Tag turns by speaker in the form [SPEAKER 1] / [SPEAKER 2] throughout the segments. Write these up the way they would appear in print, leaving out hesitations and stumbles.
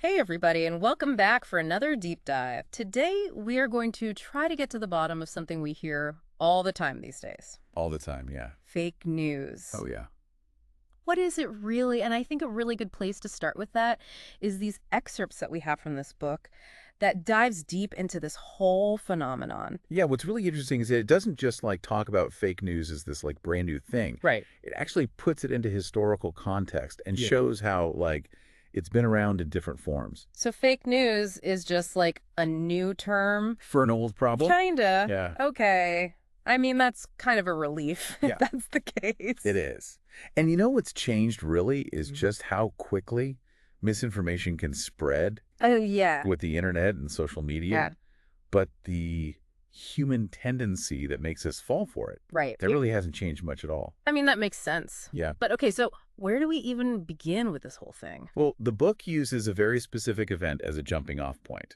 [SPEAKER 1] Hey everybody, and welcome back for another deep dive. Today, we are going to try to get to the bottom of something we hear all the time these days.
[SPEAKER 2] All the time, yeah.
[SPEAKER 1] Fake news.
[SPEAKER 2] Oh, yeah.
[SPEAKER 1] What is it really? And I think a really good place to start with that is these excerpts that we have from this book that dives deep into this whole phenomenon.
[SPEAKER 2] Yeah, what's really interesting is that it doesn't just talk about fake news as this brand new thing.
[SPEAKER 1] Right.
[SPEAKER 2] It actually puts it into historical context and
[SPEAKER 1] Yeah.
[SPEAKER 2] shows how it's been around in different forms.
[SPEAKER 1] So fake news is just like a new term.
[SPEAKER 2] For an old problem?
[SPEAKER 1] Kinda.
[SPEAKER 2] Yeah.
[SPEAKER 1] Okay. I mean, that's kind of a relief if
[SPEAKER 2] Yeah.
[SPEAKER 1] that's the case.
[SPEAKER 2] It is. And you know what's changed really is just how quickly misinformation can spread
[SPEAKER 1] Oh, yeah.
[SPEAKER 2] with the internet and social media.
[SPEAKER 1] Yeah.
[SPEAKER 2] But the human tendency that makes us fall for it,
[SPEAKER 1] Right.
[SPEAKER 2] that really hasn't changed much at all.
[SPEAKER 1] I mean, that makes sense.
[SPEAKER 2] Yeah.
[SPEAKER 1] But okay, so where do we even begin with this whole thing?
[SPEAKER 2] Well, the book uses a very specific event as a jumping off point,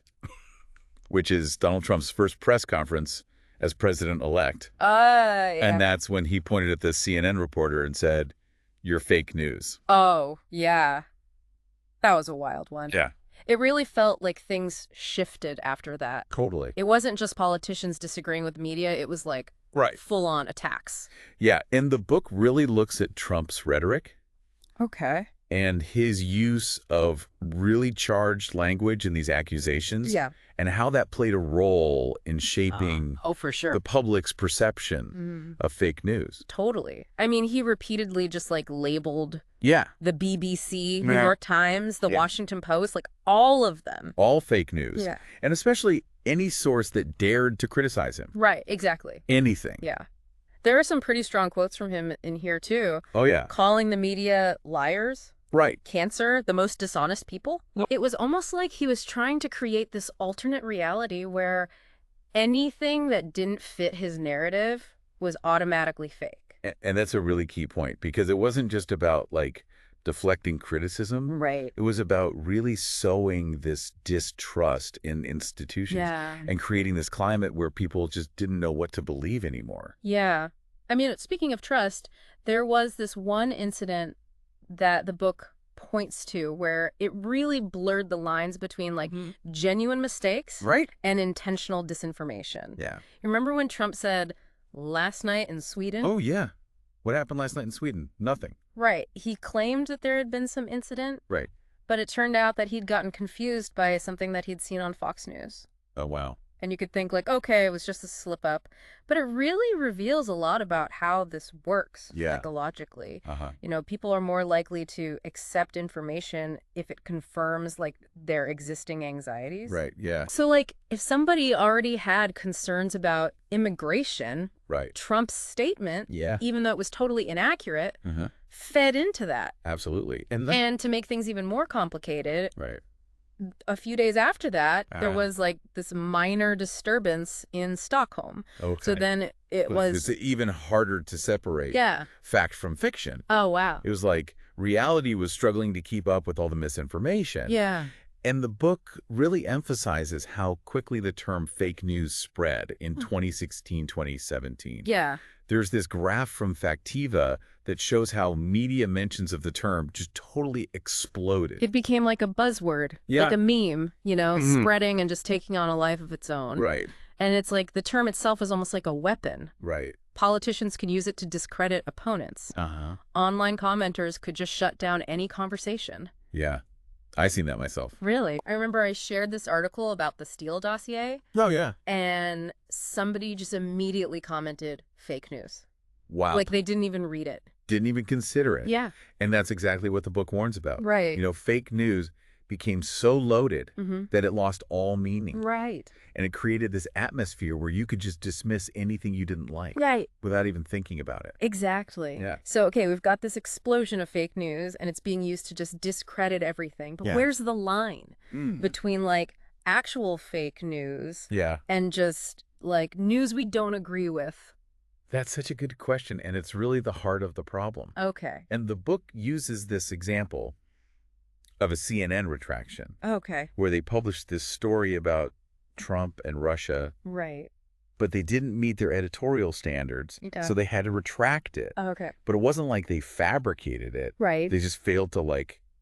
[SPEAKER 2] which is Donald Trump's first press conference as president-elect.
[SPEAKER 1] Yeah.
[SPEAKER 2] And that's when he pointed at the CNN reporter and said, "You're fake news."
[SPEAKER 1] Oh, yeah. That was a wild one.
[SPEAKER 2] Yeah.
[SPEAKER 1] It really felt like things shifted after that.
[SPEAKER 2] Totally.
[SPEAKER 1] It wasn't just politicians disagreeing with media. It was like
[SPEAKER 2] Right.
[SPEAKER 1] full-on attacks.
[SPEAKER 2] Yeah. And the book really looks at Trump's rhetoric
[SPEAKER 1] Okay.
[SPEAKER 2] and his use of really charged language in these accusations.
[SPEAKER 1] Yeah.
[SPEAKER 2] And how that played a role in shaping
[SPEAKER 1] Oh, for sure.
[SPEAKER 2] the public's perception of fake news.
[SPEAKER 1] Totally. I mean, he repeatedly just like labeled
[SPEAKER 2] Yeah.
[SPEAKER 1] the BBC, New
[SPEAKER 2] Yeah.
[SPEAKER 1] York Times, the
[SPEAKER 2] Yeah.
[SPEAKER 1] Washington Post, like all of them.
[SPEAKER 2] All fake news.
[SPEAKER 1] Yeah.
[SPEAKER 2] And especially any source that dared to criticize him.
[SPEAKER 1] Right, exactly.
[SPEAKER 2] Anything.
[SPEAKER 1] Yeah. There are some pretty strong quotes from him in here, too.
[SPEAKER 2] Oh, yeah.
[SPEAKER 1] Calling the media liars,
[SPEAKER 2] Right.
[SPEAKER 1] cancer, the most dishonest people. It was almost like he was trying to create this alternate reality where anything that didn't fit his narrative was automatically fake.
[SPEAKER 2] And that's a really key point because it wasn't just about deflecting criticism.
[SPEAKER 1] Right.
[SPEAKER 2] It was about really sowing this distrust in institutions
[SPEAKER 1] Yeah.
[SPEAKER 2] and creating this climate where people just didn't know what to believe anymore.
[SPEAKER 1] Yeah. I mean, speaking of trust, there was this one incident that the book points to where it really blurred the lines between genuine mistakes
[SPEAKER 2] Right?
[SPEAKER 1] and intentional disinformation.
[SPEAKER 2] Yeah.
[SPEAKER 1] Remember when Trump said, "Last night in Sweden"?
[SPEAKER 2] Oh, yeah. What happened last night in Sweden? Nothing.
[SPEAKER 1] Right. He claimed that there had been some incident,
[SPEAKER 2] Right.
[SPEAKER 1] but it turned out that he'd gotten confused by something that he'd seen on Fox News.
[SPEAKER 2] Oh, wow.
[SPEAKER 1] And you could think okay, it was just a slip up. But it really reveals a lot about how this works psychologically.
[SPEAKER 2] Uh-huh.
[SPEAKER 1] You know, people are more likely to accept information if it confirms their existing anxieties.
[SPEAKER 2] Right. Yeah.
[SPEAKER 1] So if somebody already had concerns about immigration,
[SPEAKER 2] Right.
[SPEAKER 1] Trump's statement,
[SPEAKER 2] Yeah.
[SPEAKER 1] even though it was totally inaccurate,
[SPEAKER 2] Uh-huh.
[SPEAKER 1] fed into that.
[SPEAKER 2] Absolutely. And
[SPEAKER 1] And to make things even more complicated,
[SPEAKER 2] right.
[SPEAKER 1] a few days after that, there
[SPEAKER 2] Ah.
[SPEAKER 1] was this minor disturbance in Stockholm.
[SPEAKER 2] Okay.
[SPEAKER 1] So then it was,
[SPEAKER 2] It's even harder to separate
[SPEAKER 1] yeah.
[SPEAKER 2] fact from fiction.
[SPEAKER 1] Oh, wow.
[SPEAKER 2] It was reality was struggling to keep up with all the misinformation.
[SPEAKER 1] Yeah.
[SPEAKER 2] And the book really emphasizes how quickly the term fake news spread in 2016, 2017.
[SPEAKER 1] Yeah.
[SPEAKER 2] There's this graph from Factiva that shows how media mentions of the term just totally exploded.
[SPEAKER 1] It became like a buzzword,
[SPEAKER 2] Yeah.
[SPEAKER 1] like a meme, spreading and just taking on a life of its own.
[SPEAKER 2] Right.
[SPEAKER 1] And it's the term itself is almost like a weapon.
[SPEAKER 2] Right.
[SPEAKER 1] Politicians can use it to discredit opponents.
[SPEAKER 2] Uh-huh.
[SPEAKER 1] Online commenters could just shut down any conversation.
[SPEAKER 2] Yeah. I seen that myself.
[SPEAKER 1] Really? I remember I shared this article about the Steele dossier,
[SPEAKER 2] Oh, yeah.
[SPEAKER 1] and somebody just immediately commented, "Fake news."
[SPEAKER 2] Wow.
[SPEAKER 1] They didn't even read it.
[SPEAKER 2] Didn't even consider it.
[SPEAKER 1] Yeah.
[SPEAKER 2] And that's exactly what the book warns about.
[SPEAKER 1] Right.
[SPEAKER 2] Fake news became so loaded
[SPEAKER 1] Mm-hmm.
[SPEAKER 2] that it lost all meaning.
[SPEAKER 1] Right.
[SPEAKER 2] And it created this atmosphere where you could just dismiss anything you didn't like
[SPEAKER 1] Right.
[SPEAKER 2] without even thinking about it.
[SPEAKER 1] Exactly.
[SPEAKER 2] Yeah.
[SPEAKER 1] So, okay, we've got this explosion of fake news, and it's being used to just discredit everything. But
[SPEAKER 2] Yeah.
[SPEAKER 1] where's the line between actual fake news
[SPEAKER 2] Yeah.
[SPEAKER 1] and just news we don't agree with?
[SPEAKER 2] That's such a good question. And it's really the heart of the problem.
[SPEAKER 1] Okay.
[SPEAKER 2] And the book uses this example of a CNN retraction
[SPEAKER 1] Okay.
[SPEAKER 2] where they published this story about Trump and Russia,
[SPEAKER 1] Right.
[SPEAKER 2] but they didn't meet their editorial standards.
[SPEAKER 1] Yeah.
[SPEAKER 2] So they had to retract it.
[SPEAKER 1] Okay.
[SPEAKER 2] But it wasn't like they fabricated it.
[SPEAKER 1] Right.
[SPEAKER 2] They just failed to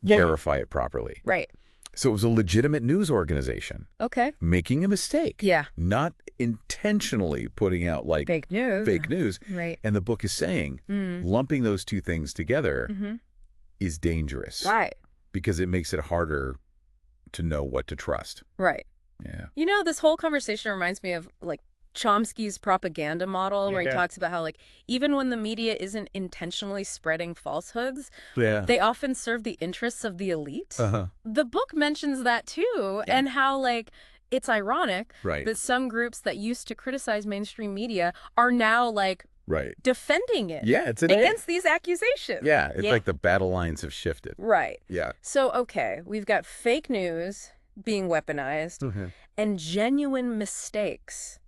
[SPEAKER 1] Yeah.
[SPEAKER 2] verify it properly.
[SPEAKER 1] Right.
[SPEAKER 2] So it was a legitimate news organization
[SPEAKER 1] Okay.
[SPEAKER 2] making a mistake.
[SPEAKER 1] Yeah.
[SPEAKER 2] Not intentionally putting out like
[SPEAKER 1] Fake news.
[SPEAKER 2] fake news.
[SPEAKER 1] Right.
[SPEAKER 2] And the book is saying lumping those two things together is dangerous.
[SPEAKER 1] Right.
[SPEAKER 2] Because it makes it harder to know what to trust.
[SPEAKER 1] Right.
[SPEAKER 2] Yeah.
[SPEAKER 1] You know, this whole conversation reminds me of like Chomsky's propaganda model, where he talks about how like even when the media isn't intentionally spreading falsehoods, they often serve the interests of the elite. The book mentions that too, and how like it's ironic that some groups that used to criticize mainstream media are now like defending it against these accusations.
[SPEAKER 2] Yeah, it's like the battle lines have shifted.
[SPEAKER 1] Right.
[SPEAKER 2] Yeah.
[SPEAKER 1] So, okay, we've got fake news being weaponized and genuine mistakes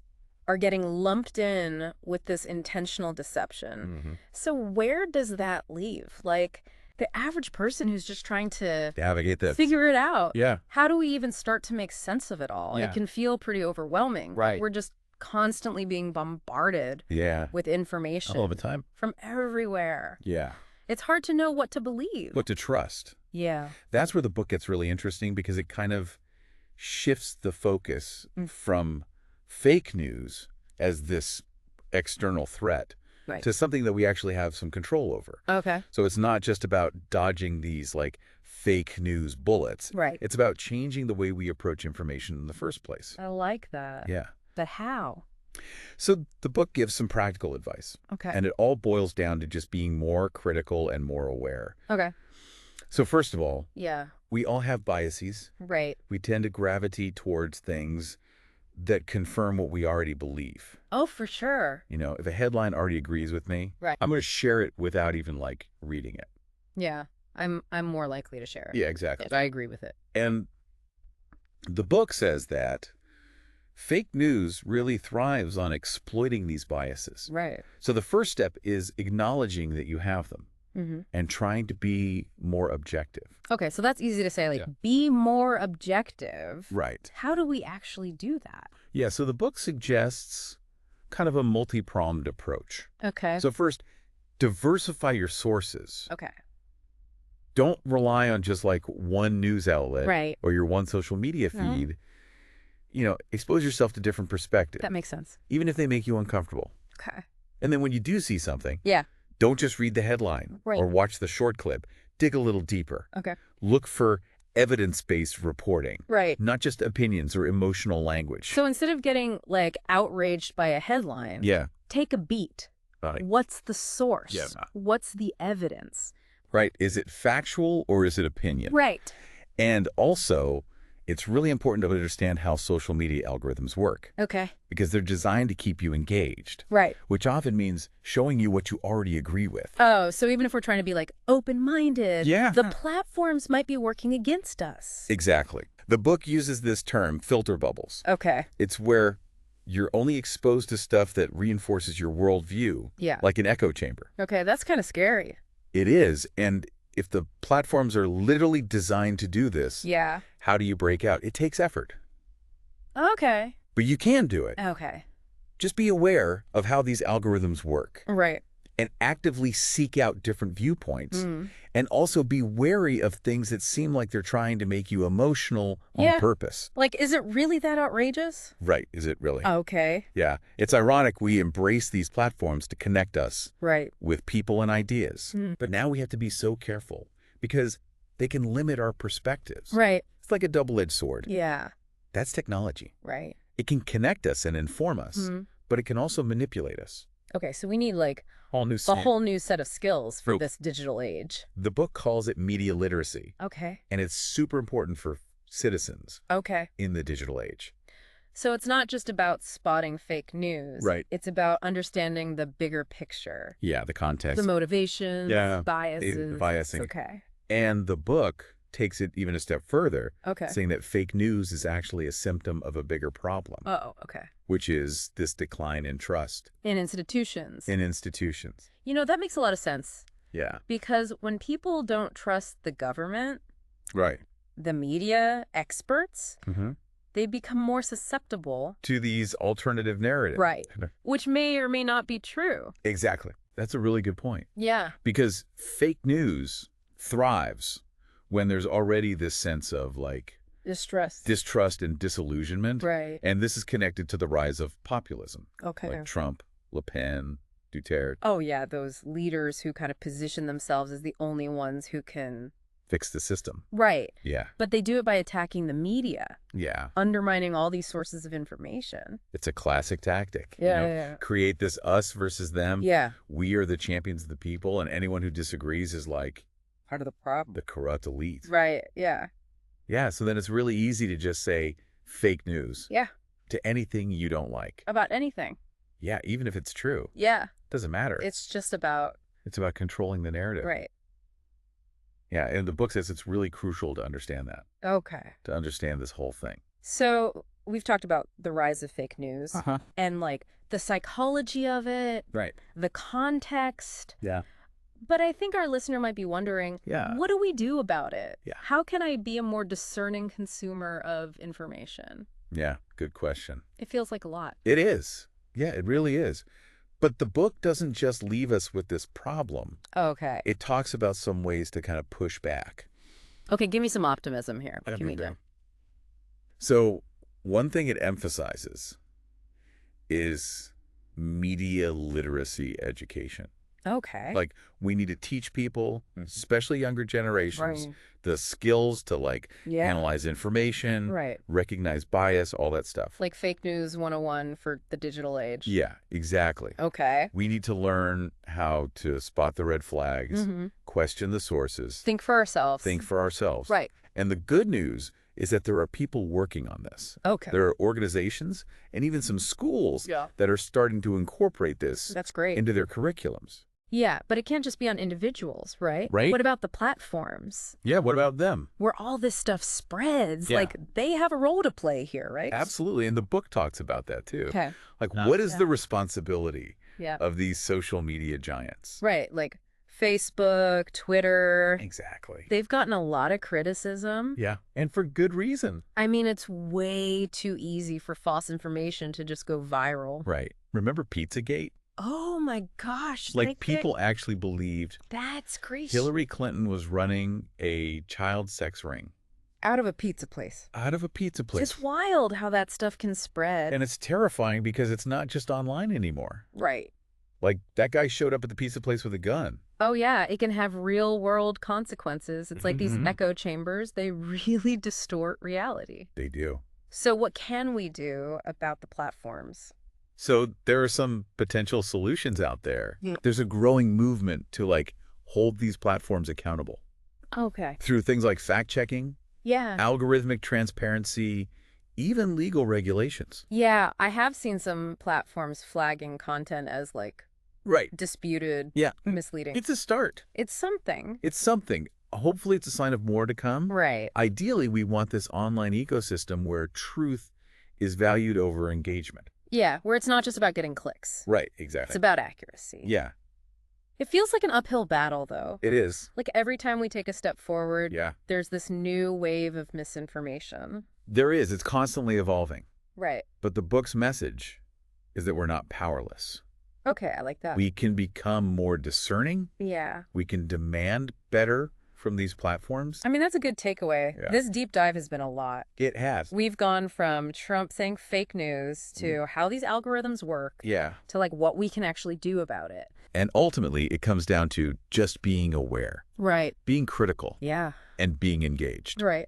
[SPEAKER 1] are getting lumped in with this intentional deception. So where does that leave? Like, the average person who's just trying to
[SPEAKER 2] navigate this,
[SPEAKER 1] figure it out.
[SPEAKER 2] Yeah.
[SPEAKER 1] How do we even start to make sense of it all?
[SPEAKER 2] Yeah.
[SPEAKER 1] It can feel pretty overwhelming.
[SPEAKER 2] Right.
[SPEAKER 1] We're just constantly being bombarded with information
[SPEAKER 2] all the time
[SPEAKER 1] from everywhere.
[SPEAKER 2] Yeah.
[SPEAKER 1] It's hard to know what to believe.
[SPEAKER 2] What to trust.
[SPEAKER 1] Yeah.
[SPEAKER 2] That's where the book gets really interesting, because it kind of shifts the focus from fake news as this external threat to something that we actually have some control over.
[SPEAKER 1] Okay.
[SPEAKER 2] So it's not just about dodging these like fake news bullets.
[SPEAKER 1] Right.
[SPEAKER 2] It's about changing the way we approach information in the first place.
[SPEAKER 1] I like that.
[SPEAKER 2] Yeah.
[SPEAKER 1] But how?
[SPEAKER 2] So the book gives some practical advice.
[SPEAKER 1] Okay.
[SPEAKER 2] And it all boils down to just being more critical and more aware.
[SPEAKER 1] Okay.
[SPEAKER 2] So first of all,
[SPEAKER 1] Yeah.
[SPEAKER 2] we all have biases.
[SPEAKER 1] Right.
[SPEAKER 2] We tend to gravitate towards things that confirm what we already believe.
[SPEAKER 1] Oh, for sure.
[SPEAKER 2] You know, if a headline already agrees with me, I'm going to share it without even like reading it.
[SPEAKER 1] Yeah. I'm more likely to share it.
[SPEAKER 2] Yeah, exactly.
[SPEAKER 1] If I agree with it.
[SPEAKER 2] And the book says that fake news really thrives on exploiting these biases.
[SPEAKER 1] Right.
[SPEAKER 2] So the first step is acknowledging that you have them and trying to be more objective.
[SPEAKER 1] Okay, so that's easy to say, like, be more objective.
[SPEAKER 2] Right.
[SPEAKER 1] How do we actually do that?
[SPEAKER 2] Yeah, so the book suggests kind of a multi-pronged approach.
[SPEAKER 1] Okay.
[SPEAKER 2] So first, diversify your sources.
[SPEAKER 1] Okay.
[SPEAKER 2] Don't rely on just like one news outlet or your one social media feed. You know, expose yourself to different perspectives.
[SPEAKER 1] That makes sense.
[SPEAKER 2] Even if they make you uncomfortable.
[SPEAKER 1] Okay.
[SPEAKER 2] And then when you do see something, don't just read the headline or watch the short clip. Dig a little deeper.
[SPEAKER 1] Okay.
[SPEAKER 2] Look for evidence-based reporting.
[SPEAKER 1] Right.
[SPEAKER 2] Not just opinions or emotional language.
[SPEAKER 1] So instead of getting, like, outraged by a headline, take a beat. What's the source? What's the evidence?
[SPEAKER 2] Right. Is it factual or is it opinion?
[SPEAKER 1] Right.
[SPEAKER 2] And also, it's really important to understand how social media algorithms work.
[SPEAKER 1] Okay.
[SPEAKER 2] Because they're designed to keep you engaged.
[SPEAKER 1] Right.
[SPEAKER 2] Which often means showing you what you already agree with.
[SPEAKER 1] Oh, so even if we're trying to be like open-minded, the platforms might be working against us.
[SPEAKER 2] Exactly. The book uses this term, filter bubbles.
[SPEAKER 1] Okay.
[SPEAKER 2] It's where you're only exposed to stuff that reinforces your worldview.
[SPEAKER 1] Yeah.
[SPEAKER 2] Like an echo chamber.
[SPEAKER 1] Okay, that's kind of scary.
[SPEAKER 2] It is. And if the platforms are literally designed to do this, how do you break out? It takes effort.
[SPEAKER 1] Okay.
[SPEAKER 2] But you can do it.
[SPEAKER 1] Okay.
[SPEAKER 2] Just be aware of how these algorithms work.
[SPEAKER 1] Right.
[SPEAKER 2] And actively seek out different viewpoints. And also be wary of things that seem like they're trying to make you emotional on purpose.
[SPEAKER 1] Like, is it really that outrageous?
[SPEAKER 2] Right. Is it really?
[SPEAKER 1] Okay.
[SPEAKER 2] Yeah. It's ironic we embrace these platforms to connect us with people and ideas. But now we have to be so careful because they can limit our perspectives.
[SPEAKER 1] Right.
[SPEAKER 2] It's like a double-edged sword.
[SPEAKER 1] Yeah.
[SPEAKER 2] That's technology.
[SPEAKER 1] Right.
[SPEAKER 2] It can connect us and inform us, but it can also manipulate us.
[SPEAKER 1] Okay, so we need like
[SPEAKER 2] a
[SPEAKER 1] whole new set of skills for this digital age.
[SPEAKER 2] The book calls it media literacy.
[SPEAKER 1] Okay.
[SPEAKER 2] And it's super important for citizens in the digital age.
[SPEAKER 1] So it's not just about spotting fake news.
[SPEAKER 2] Right.
[SPEAKER 1] It's about understanding the bigger picture.
[SPEAKER 2] Yeah, the context.
[SPEAKER 1] The motivations, biases.
[SPEAKER 2] Biasing.
[SPEAKER 1] Okay.
[SPEAKER 2] And the book takes it even a step further,
[SPEAKER 1] Okay.
[SPEAKER 2] saying that fake news is actually a symptom of a bigger problem.
[SPEAKER 1] Oh, okay.
[SPEAKER 2] Which is this decline in trust.
[SPEAKER 1] In institutions.
[SPEAKER 2] In institutions.
[SPEAKER 1] You know, that makes a lot of sense.
[SPEAKER 2] Yeah.
[SPEAKER 1] Because when people don't trust the government,
[SPEAKER 2] right,
[SPEAKER 1] the media, experts, they become more susceptible
[SPEAKER 2] to these alternative narratives.
[SPEAKER 1] Right. Which may or may not be true.
[SPEAKER 2] Exactly. That's a really good point.
[SPEAKER 1] Yeah.
[SPEAKER 2] Because fake news thrives when there's already this sense of like distrust and disillusionment.
[SPEAKER 1] Right.
[SPEAKER 2] And this is connected to the rise of populism.
[SPEAKER 1] Okay.
[SPEAKER 2] Like Trump, Le Pen, Duterte.
[SPEAKER 1] Oh, yeah, those leaders who kind of position themselves as the only ones who can
[SPEAKER 2] Fix the system.
[SPEAKER 1] Right.
[SPEAKER 2] Yeah.
[SPEAKER 1] But they do it by attacking the media.
[SPEAKER 2] Yeah.
[SPEAKER 1] Undermining all these sources of information.
[SPEAKER 2] It's a classic tactic.
[SPEAKER 1] Yeah.
[SPEAKER 2] Create this us versus them.
[SPEAKER 1] Yeah.
[SPEAKER 2] We are the champions of the people, and anyone who disagrees is like
[SPEAKER 1] part of the problem.
[SPEAKER 2] The corrupt elite.
[SPEAKER 1] Right. Yeah.
[SPEAKER 2] Yeah. So then it's really easy to just say fake news.
[SPEAKER 1] Yeah.
[SPEAKER 2] To anything you don't like.
[SPEAKER 1] About anything.
[SPEAKER 2] Yeah. Even if it's true.
[SPEAKER 1] Yeah.
[SPEAKER 2] Doesn't matter.
[SPEAKER 1] It's just about.
[SPEAKER 2] It's about controlling the narrative.
[SPEAKER 1] Right.
[SPEAKER 2] Yeah, and the book says it's really crucial to understand that.
[SPEAKER 1] Okay.
[SPEAKER 2] To understand this whole thing.
[SPEAKER 1] So we've talked about the rise of fake news and like the psychology of it,
[SPEAKER 2] right?
[SPEAKER 1] The context.
[SPEAKER 2] Yeah.
[SPEAKER 1] But I think our listener might be wondering, what do we do about it?
[SPEAKER 2] Yeah.
[SPEAKER 1] How can I be a more discerning consumer of information?
[SPEAKER 2] Yeah, good question.
[SPEAKER 1] It feels like a lot.
[SPEAKER 2] It is. Yeah, it really is. But the book doesn't just leave us with this problem.
[SPEAKER 1] Okay.
[SPEAKER 2] It talks about some ways to kind of push back.
[SPEAKER 1] Okay, give me some optimism here. Give me that.
[SPEAKER 2] So one thing it emphasizes is media literacy education.
[SPEAKER 1] Okay.
[SPEAKER 2] Like, we need to teach people, especially younger generations, the skills to, like, analyze information, recognize bias, all that stuff.
[SPEAKER 1] Like fake news 101 for the digital age.
[SPEAKER 2] Yeah, exactly.
[SPEAKER 1] Okay.
[SPEAKER 2] We need to learn how to spot the red flags, question the sources.
[SPEAKER 1] Think for ourselves.
[SPEAKER 2] Think for ourselves.
[SPEAKER 1] Right.
[SPEAKER 2] And the good news is that there are people working on this.
[SPEAKER 1] Okay.
[SPEAKER 2] There are organizations and even some schools that are starting to incorporate this into their curriculums.
[SPEAKER 1] Yeah, but it can't just be on individuals, right?
[SPEAKER 2] Right.
[SPEAKER 1] What about the platforms?
[SPEAKER 2] Yeah, what about them?
[SPEAKER 1] Where all this stuff spreads. Like, they have a role to play here, right?
[SPEAKER 2] Absolutely, and the book talks about that, too.
[SPEAKER 1] Okay.
[SPEAKER 2] Like, what is the responsibility of these social media giants?
[SPEAKER 1] Right, like Facebook, Twitter.
[SPEAKER 2] Exactly.
[SPEAKER 1] They've gotten a lot of criticism.
[SPEAKER 2] Yeah, and for good reason.
[SPEAKER 1] I mean, it's way too easy for false information to just go viral.
[SPEAKER 2] Right. Remember Pizzagate?
[SPEAKER 1] Oh my gosh.
[SPEAKER 2] Like, people actually believed
[SPEAKER 1] that's crazy.
[SPEAKER 2] Hillary Clinton was running a child sex ring.
[SPEAKER 1] Out of a pizza place.
[SPEAKER 2] Out of a pizza place.
[SPEAKER 1] It's wild how that stuff can spread.
[SPEAKER 2] And it's terrifying because it's not just online anymore.
[SPEAKER 1] Right.
[SPEAKER 2] Like, that guy showed up at the pizza place with a gun.
[SPEAKER 1] Oh, yeah. It can have real world consequences. It's like these echo chambers. They really distort reality.
[SPEAKER 2] They do.
[SPEAKER 1] So what can we do about the platforms?
[SPEAKER 2] So there are some potential solutions out there. There's a growing movement to, like, hold these platforms accountable.
[SPEAKER 1] Okay.
[SPEAKER 2] Through things like fact-checking, algorithmic transparency, even legal regulations.
[SPEAKER 1] Yeah, I have seen some platforms flagging content as, like, disputed, misleading.
[SPEAKER 2] It's a start.
[SPEAKER 1] It's something.
[SPEAKER 2] It's something. Hopefully it's a sign of more to come.
[SPEAKER 1] Right.
[SPEAKER 2] Ideally, we want this online ecosystem where truth is valued over engagement.
[SPEAKER 1] Yeah, where it's not just about getting clicks.
[SPEAKER 2] Right, exactly.
[SPEAKER 1] It's about accuracy.
[SPEAKER 2] Yeah.
[SPEAKER 1] It feels like an uphill battle, though.
[SPEAKER 2] It is.
[SPEAKER 1] Like, every time we take a step forward, there's this new wave of misinformation.
[SPEAKER 2] There is. It's constantly evolving.
[SPEAKER 1] Right.
[SPEAKER 2] But the book's message is that we're not powerless.
[SPEAKER 1] Okay, I like that.
[SPEAKER 2] We can become more discerning.
[SPEAKER 1] Yeah.
[SPEAKER 2] We can demand better from these platforms.
[SPEAKER 1] I mean, that's a good takeaway. Yeah. This deep dive has been a lot.
[SPEAKER 2] It has.
[SPEAKER 1] We've gone from Trump saying fake news to how these algorithms work to, like, what we can actually do about it.
[SPEAKER 2] And ultimately, it comes down to just being aware.
[SPEAKER 1] Right.
[SPEAKER 2] Being critical.
[SPEAKER 1] Yeah.
[SPEAKER 2] And being engaged.
[SPEAKER 1] Right.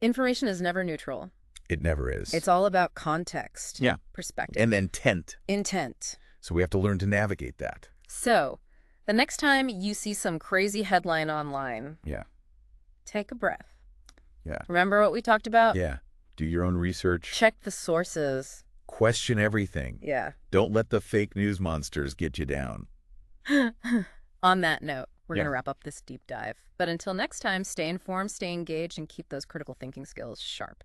[SPEAKER 1] Information is never neutral.
[SPEAKER 2] It never is.
[SPEAKER 1] It's all about context.
[SPEAKER 2] Yeah.
[SPEAKER 1] Perspective.
[SPEAKER 2] And intent.
[SPEAKER 1] Intent.
[SPEAKER 2] So we have to learn to navigate that.
[SPEAKER 1] So, the next time you see some crazy headline online, take a breath.
[SPEAKER 2] Yeah.
[SPEAKER 1] Remember what we talked about?
[SPEAKER 2] Yeah. Do your own research.
[SPEAKER 1] Check the sources.
[SPEAKER 2] Question everything.
[SPEAKER 1] Yeah.
[SPEAKER 2] Don't let the fake news monsters get you down.
[SPEAKER 1] On that note, we're going to wrap up this deep dive. But until next time, stay informed, stay engaged, and keep those critical thinking skills sharp.